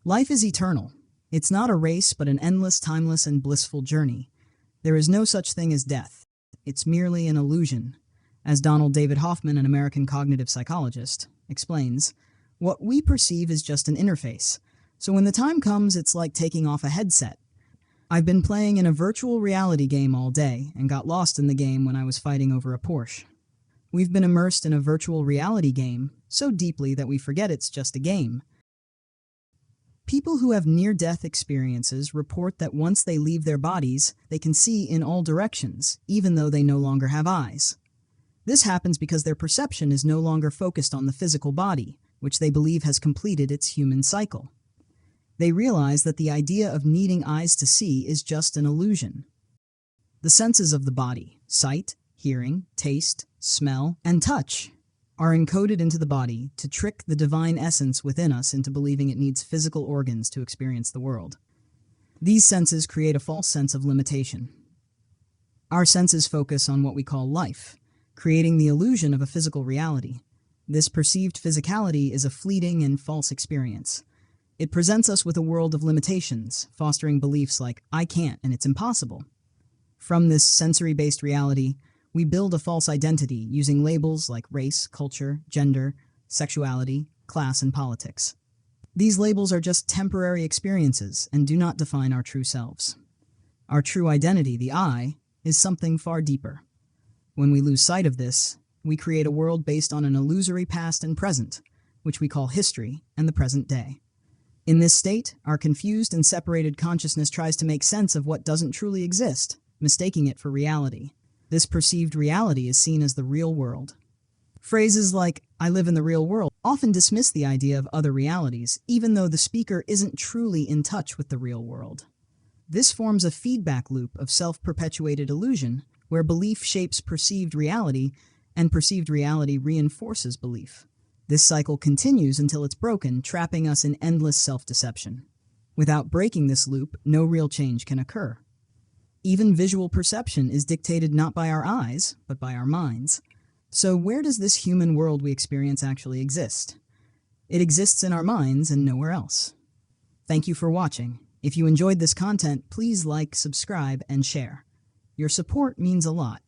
Life is eternal. It's not a race, but an endless, timeless, and blissful journey. There is no such thing as death. It's merely an illusion. As Donald David Hoffman, an American cognitive psychologist, explains, what we perceive is just an interface. So when the time comes, it's like taking off a headset. I've been playing in a virtual reality game all day and got lost in the game when I was fighting over a Porsche. We've been immersed in a virtual reality game so deeply that we forget it's just a game. People who have near-death experiences report that once they leave their bodies, they can see in all directions, even though they no longer have eyes. This happens because their perception is no longer focused on the physical body, which they believe has completed its human cycle. They realize that the idea of needing eyes to see is just an illusion. The senses of the body, sight, hearing, taste, smell, and touch, are encoded into the body to trick the divine essence within us into believing it needs physical organs to experience the world. These senses create a false sense of limitation. Our senses focus on what we call life, creating the illusion of a physical reality. This perceived physicality is a fleeting and false experience. It presents us with a world of limitations, fostering beliefs like, I can't and it's impossible. From this sensory-based reality, we build a false identity using labels like race, culture, gender, sexuality, class, and politics. These labels are just temporary experiences and do not define our true selves. Our true identity, the I, is something far deeper. When we lose sight of this, we create a world based on an illusory past and present, which we call history and the present day. In this state, our confused and separated consciousness tries to make sense of what doesn't truly exist, mistaking it for reality. This perceived reality is seen as the real world. Phrases like, I live in the real world, often dismiss the idea of other realities, even though the speaker isn't truly in touch with the real world. This forms a feedback loop of self-perpetuated illusion, where belief shapes perceived reality, and perceived reality reinforces belief. This cycle continues until it's broken, trapping us in endless self-deception. Without breaking this loop, no real change can occur. Even visual perception is dictated not by our eyes, but by our minds. So where does this human world we experience actually exist? It exists in our minds and nowhere else. Thank you for watching. If you enjoyed this content, please like, subscribe, and share. Your support means a lot.